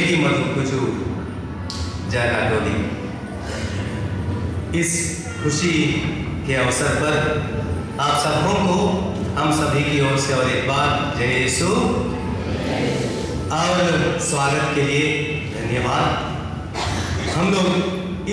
मेरी मधुकुजु जगा डोली। इस खुशी के अवसर पर आप सबों को हम सभी की ओर से और एक बार जय यीशु और स्वागत के लिए धन्यवाद। हम लोग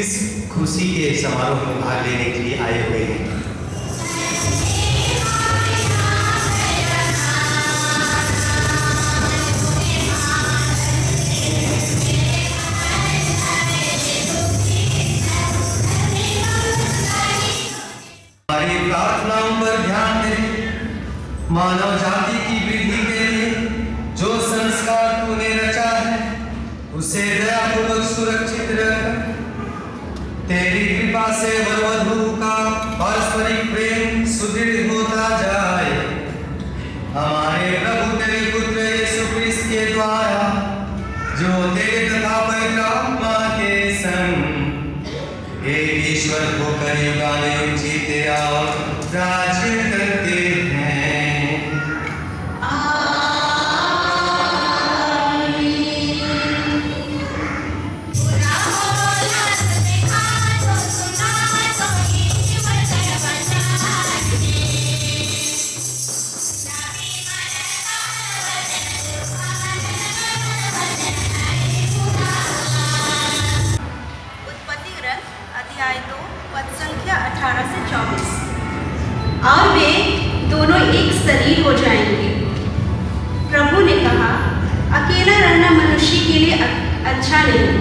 इस खुशी के समारोह में भाग लेने के लिए आए हुए हैं। हमारी प्रार्थनाओं पर ध्यान दें। मानव जाति की वृद्धि के लिए जो संस्कार तूने रचा है उसे दयापूर्वक सुरक्षित रख। तेरी कृपा से वर वधू का पारस्परिक प्रेम सुदृढ़ होता जाए। हमारे प्रभु तेरे पुत्र यीशु क्रिस्त के द्वारा जो तेरे तथा पवित्र आत्मा के संग एक ईश्वर होकर युगानुयुग जीते और राज्य करते हैं। अध्याय 2 पद संख्या 18 से 24। और वे दोनों एक शरीर हो जाएंगे। प्रभु ने कहा, अकेला रहना मनुष्य के लिए अच्छा नहीं,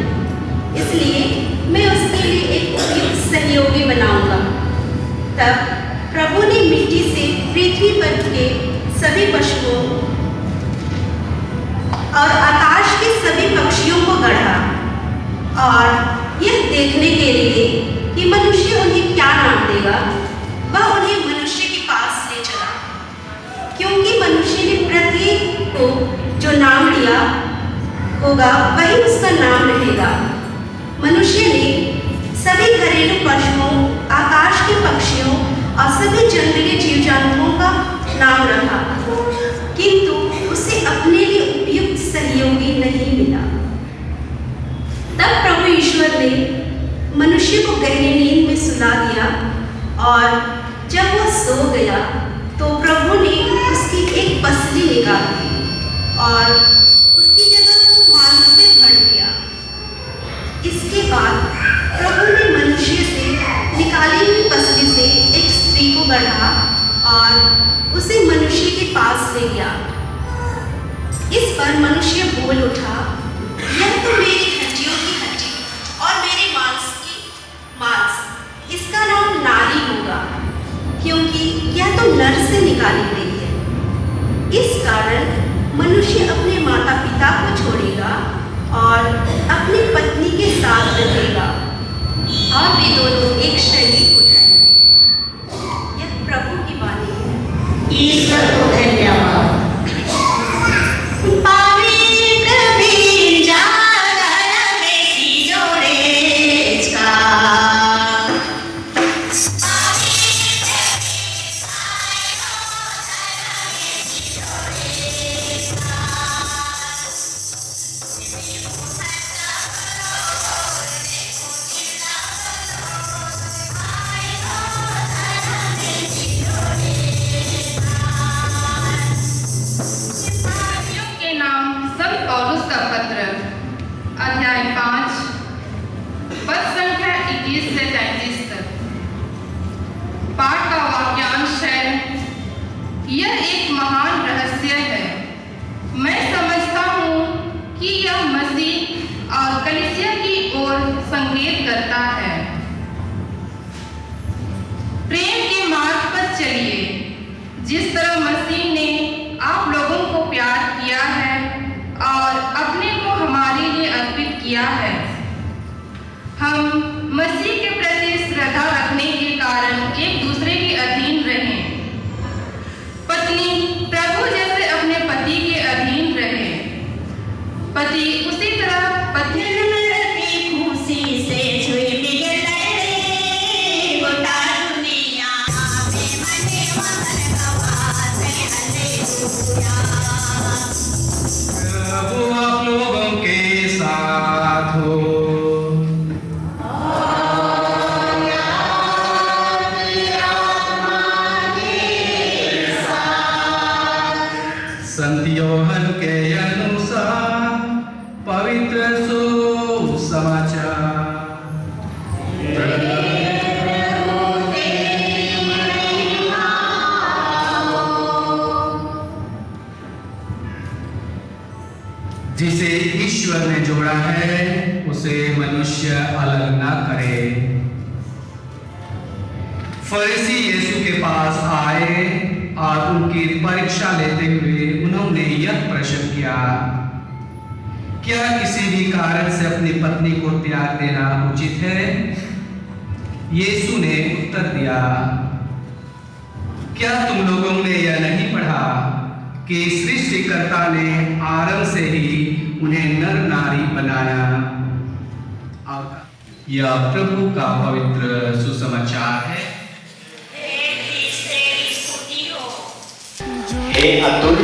इसलिए मैं उसके लिए एक उपयुक्त सहयोगी बनाऊंगा। तब प्रभु ने मिट्टी से पृथ्वी पर के सभी पशुओं और आकाश के सभी पक्षियों को गढ़ा और यह देखने के लिए कि मनुष्य उन्हें क्या नाम देगा, वह उन्हें मनुष्य के पास ले चला, क्योंकि मनुष्य ने प्रत्येक को जो नाम दिया होगा वही उसका नाम रहेगा। मनुष्य ने सभी घरेलू पशुओं, आकाश के पक्षियों और सभी जंगली जीव जंतुओं का नाम रखा, किंतु उसे अपने लिए उपयुक्त सहयोगी नहीं मिला। तब प्रभु ईश्वर ने मनुष्य को गहरी नींद में सुला दिया और जब वह सो गया तो प्रभु ने उसकी एक पसली निकाली और उसकी जगह को मांस से भर दिया। इसके बाद प्रभु ने मनुष्य से निकाली हुई पसली से एक स्त्री को गढ़ा और उसे मनुष्य के पास ले गया। इस पर मनुष्य बोल उठा, यह तो मेरी हड्डियों की हड्डी और मेरे मांस की मांस, इसका नाम नारी होगा, क्योंकि यह तो नर से निकाली गई है। इस कारण मनुष्य अपने माता पिता को छोड़ेगा और अपनी पत्नी के साथ रहेगा और वे दोनों एक शरीर हो जाएंगे। यह प्रभु की वाणी है। ईश्वर को धन्यवाद। अध्याय 5 पद संख्या 21 से 33 तक। पाठ का वाक्यांश है, यह एक महान रहस्य है। मैं समझता हूँ कि यह मसीह और कलीसिया की ओर संकेत करता है। प्रेम के मार्ग पर चलिए, जिस तरह मसीह ने आप लोगों को प्यार किया है और अपने को हमारे लिए अर्पित किया है। हम मसीह के प्रति श्रद्धा रखने के कारण एक दूसरे के अधीन रहें। पत्नी प्रभु जैसे अपने पति के अधीन रहे, पति उसी तरह पत्नी खुशी से छुई दुनिया प्रभु आप लोगों के साथ सुसमाचार। जिसे ईश्वर ने जोड़ा है उसे मनुष्य अलग ना करे। फरीसी यीशु के पास आए और उनकी परीक्षा लेते हुए उन्होंने यह प्रश्न किया, क्या किसी भी कारण से अपनी पत्नी को त्याग देना उचित है? यीशु ने उत्तर दिया, क्या तुम लोगों ने यह नहीं पढ़ा कि सृष्टिकर्ता ने आरंभ से ही उन्हें नर नारी बनाया? यह प्रभु का पवित्र सुसमाचार है। हे अतुल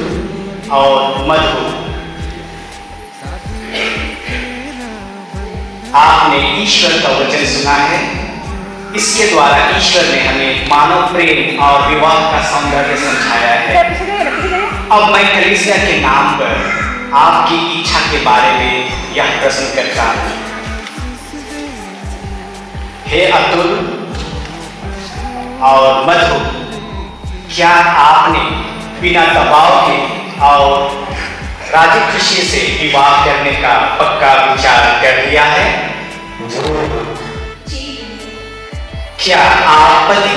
और मधुर, आपने ईश्वर का वचन सुना है। इसके द्वारा ईश्वर ने हमें मानव प्रेम और विवाह का सौंदर्य समझाया है। अब मैं कलीसिया के नाम पर आपकी इच्छा के बारे में यह प्रश्न करता हूं। हे अतुल और मधु, क्या आपने बिना दबाव के और राजी खुशी से विवाह करने का पक्का विचार कर लिया है? क्या आप पति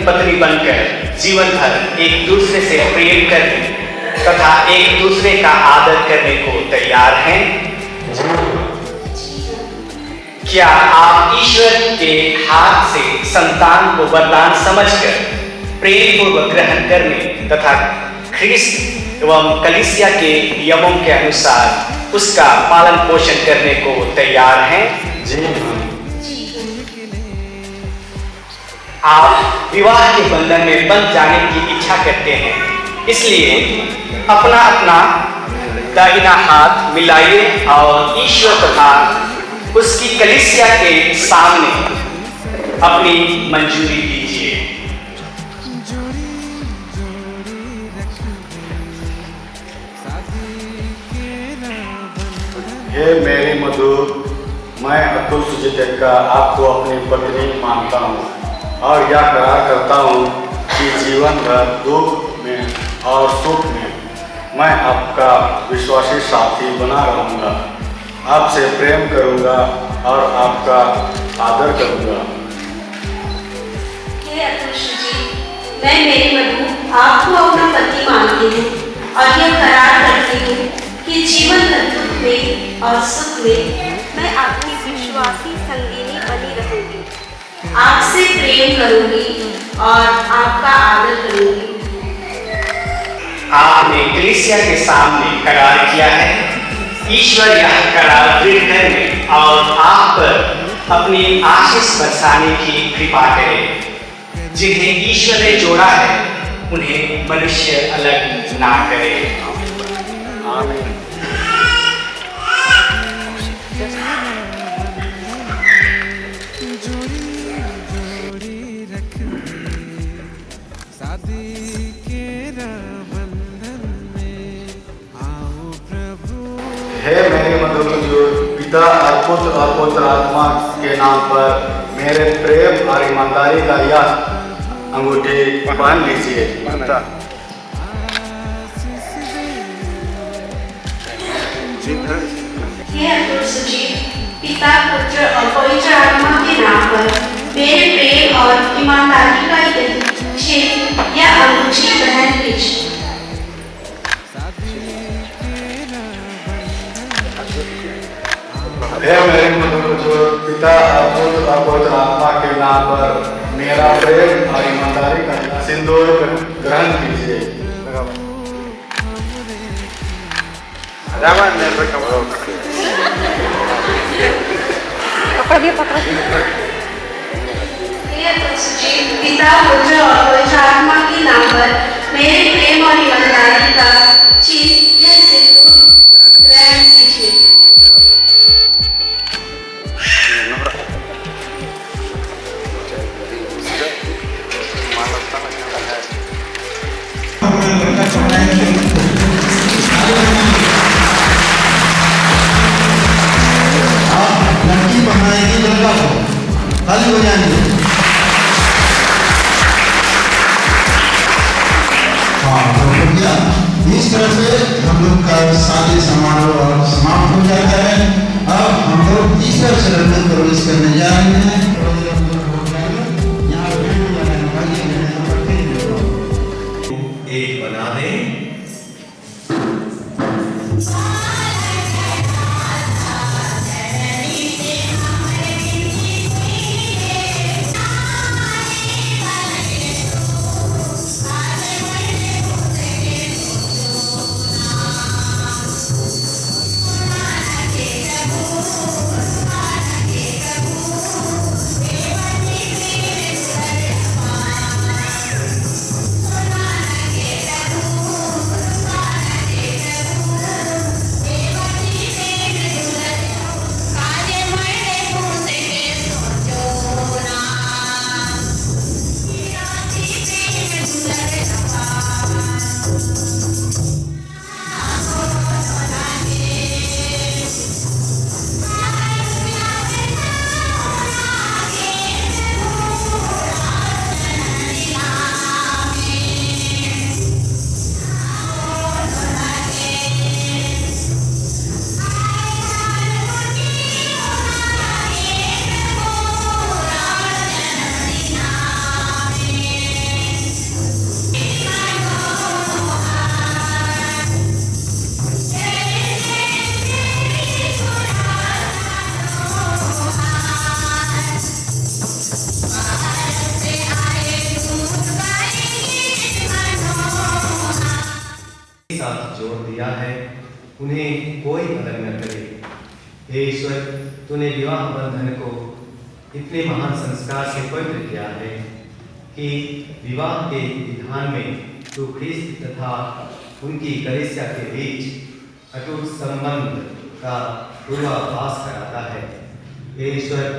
पत्नी बनकर जीवन भर एक दूसरे से प्रेम करने तथा एक दूसरे का आदर करने को तैयार हैं? क्या आप ईश्वर के हाथ से संतान को वरदान समझकर प्रेम पूर्वक ग्रहण करने तथा ख्रिस्त एवं कलीसिया के नियमों के अनुसार उसका पालन पोषण करने को तैयार हैं? आप विवाह के बंधन में बंध जाने की इच्छा करते हैं, इसलिए अपना अपना दाहिना हाथ मिलाइए और ईश्वर तथा उसकी कलीसिया के सामने अपनी मंजूरी दीजिए। हे मेरी मधु, मैं अतुल सुजित आपको अपनी पत्नी मानता हूँ और यह करार करता हूँ कि जीवन भर दुख में और सुख में मैं आपका विश्वासी साथी बना रहूँगा, आपसे प्रेम करूँगा और आपका आदर करूँगा। हे अतुल सुजीत, मैं मेरी मधु आपको अपना पति मानती हूँ और यह करार करती हूँ कि जीवन भर दुख में और सुख में मैं आपकी विश्वासी संगिनी बनी रहूंगी, आपसे प्रेम करूंगी और आपका आदर करूंगी। आपने कलीसिया के सामने करार किया है। ईश्वर यह करार दृढ़ करने और आप पर अपनी आशीष बरसाने की कृपा करे। जिन्हें ईश्वर ने जोड़ा है उन्हें मनुष्य अलग ना करे। आमीन। हे मेरे मधुर पिता और पुत्र और पवित्र आत्मा के नाम पर मेरे प्रेम और ईमानदारी का यह अंगूठी पहन लीजिए। हे अतुल सुजीत, पिता पुत्र और पवित्र आत्मा के नाम पर मेरे प्रेम और ईमानदारी का यह अंगूठी पहन लीजिए। हे मेरे मधुर पिता और पुत्र और पवित्र आत्मा के नाम पर मेरा प्रेम और ईमानदारी का सिंदूर ग्रहण कीजिए। हे अतुल सुजीत, पिता पुत्र और पवित्र आत्मा के नाम पर मेरे प्रेम और ईमानदारी का चिन्ह यह सिंदूर ग्रहण कीजिए। ताली बजाएंगे। हाँ तो भैया इस तरह से हम लोग का शादी समारोह और समाप्त हो जाता है। अब हम लोग तीसरा चरण में प्रवेश करने जा रहे हैं। एक बना दें। साथ जोड़ दिया है, उन्हें कोई अलग न करे। हे ईश्वर, तूने विवाह बंधन को इतने महान संस्कार से पवित्र किया है कि विवाह के विधान में तू ख्रिस्त तथा उनकी कलीसिया के बीच अटूट संबंध का पूर्वाभास कराता है। हे ईश्वर,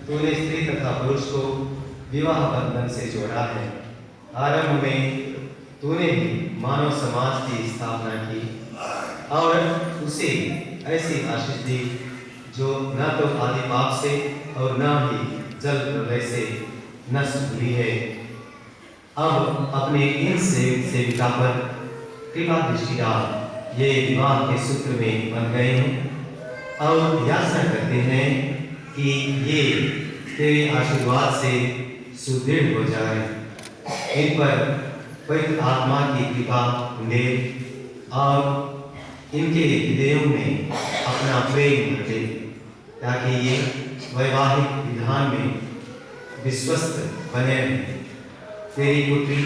तूने स्त्री तथा पुरुष को विवाह बंधन से जोड़ा है। आरंभ में तूने भी मानव समाज की स्थापना की और उसे ऐसी आशीष दी जो न तो आदि पाप से और न ही जल प्रलय से नष्ट हुई है। अब अपने इन सेविका पर कृपा दृष्टि डाल, ये विवाह के सूत्र में बन गए हैं और याचना करते हैं कि ये तेरे आशीर्वाद से सुदृढ़ हो जाए। इन पर पवित्र आत्मा की कृपा ले और इनके हृदयों में अपना प्रेम भरे, ताकि ये वैवाहिक विधान में विश्वस्त बने रहें। तेरी पुत्री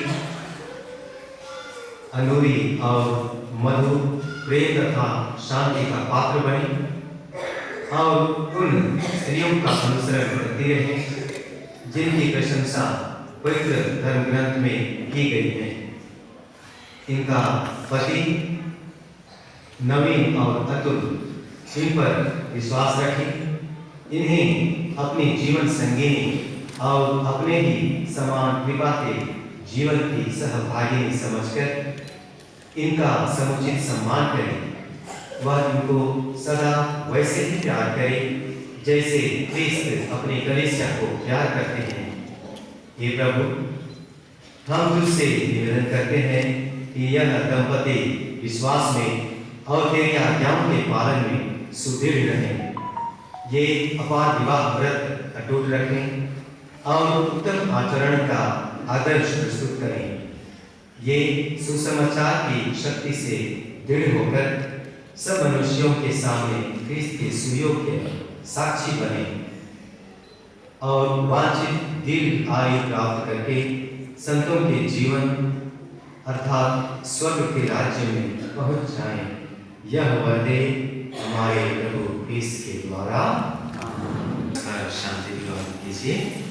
अनूरी और मधु प्रेम तथा शांति का पात्र बने और उन स्त्रियों का अनुसरण करती रहे जिनकी प्रशंसा पवित्र धर्म ग्रंथ में की गई है। इनका पति नवीन और अतुल इन पर विश्वास रखें। इन्हें अपनी जीवन संगिनी और अपने ही समान कृपा के जीवन की सहभागिनी समझकर इनका समुचित सम्मान करें। वह इनको सदा वैसे ही प्यार करे जैसे ख्रिस्त अपनी कलीसिया को प्यार करते हैं। हे प्रभु, हम तुझसे निवेदन करते हैं कि यह दंपति विश्वास में और तेरी आज्ञाओं के पालन में सुदृढ़ रहें। ये अपार विवाह व्रत अटूट रखें और उत्तम आचरण का आदर्श प्रस्तुत करें। ये सुसमाचार की शक्ति से दृढ़ होकर सब मनुष्यों के सामने ख्रिस्त के सुयोग्य साक्षी बने और वांछित दीर्घ आयु प्राप्त करके संतों के जीवन अर्थात स्वर्ग के राज्य में पहुंच जाएं। यह वरदे हमारे प्रभु ख्रिस्त के द्वारा। शांति विवाह कीजिए।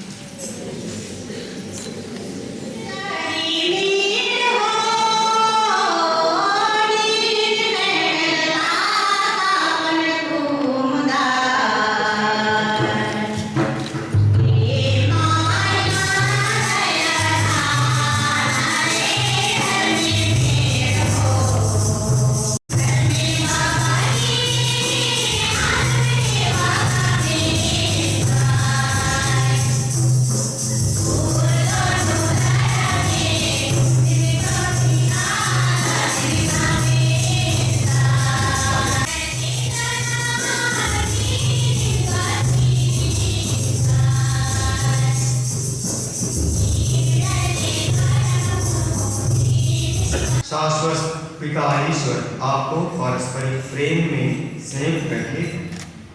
पिता ईश्वर आपको पारस्परिक प्रेम में संयुक्त रखे।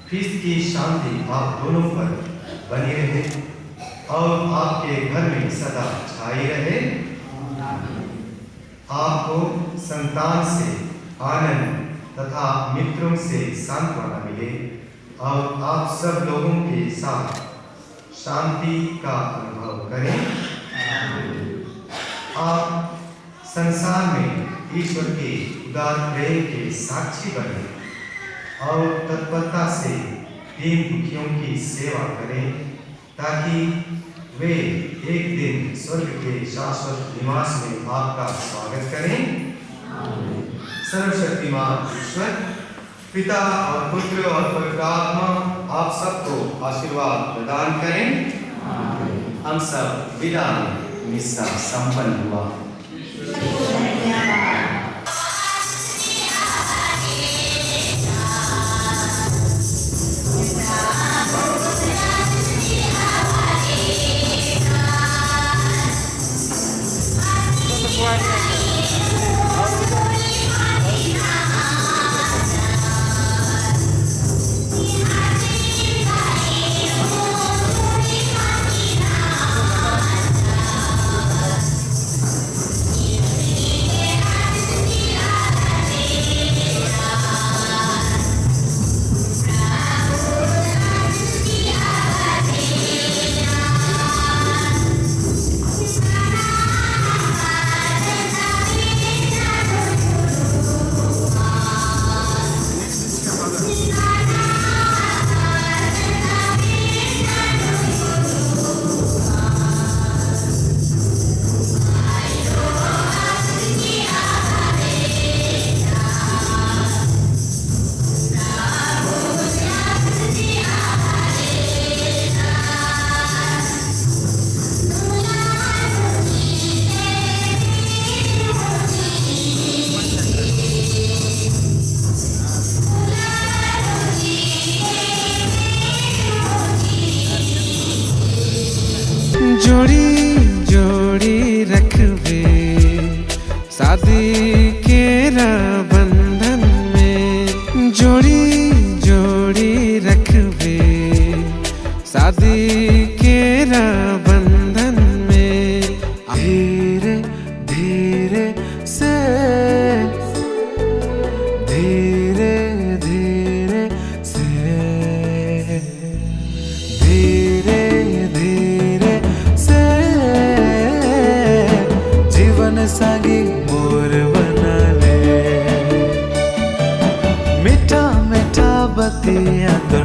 ख्रिस्त की शांति आप दोनों पर बनी रहे और आपके घर में सदा छाई रहे। आपको संतान से आनंद तथा मित्रों से सांत्वना मिले और आप सब लोगों के साथ शांति का अनुभव करें। आप संसार में ईश्वर के उदार प्रेम के साक्षी बने और तत्परता से दीन दुखियों की सेवा करें, ताकि वे एक दिन स्वर्ग के शाश्वत निवास में आपका स्वागत करें। सर्वशक्तिमान ईश्वर पिता और पुत्र और पवित्र आत्मा आप सबको आशीर्वाद प्रदान करें। हम सब विदा में मिस्सा संपन्न हुआ। जोड़ी जोड़ी रखबे शादी के बंधन में, जोड़ी जोड़ी रखबे शादी के बंधन में। धीरे धीरे से धीरे धीरे से धीरे धीरे से जीवन सागी मोर बना ले। मीठा मीठा बतिया तो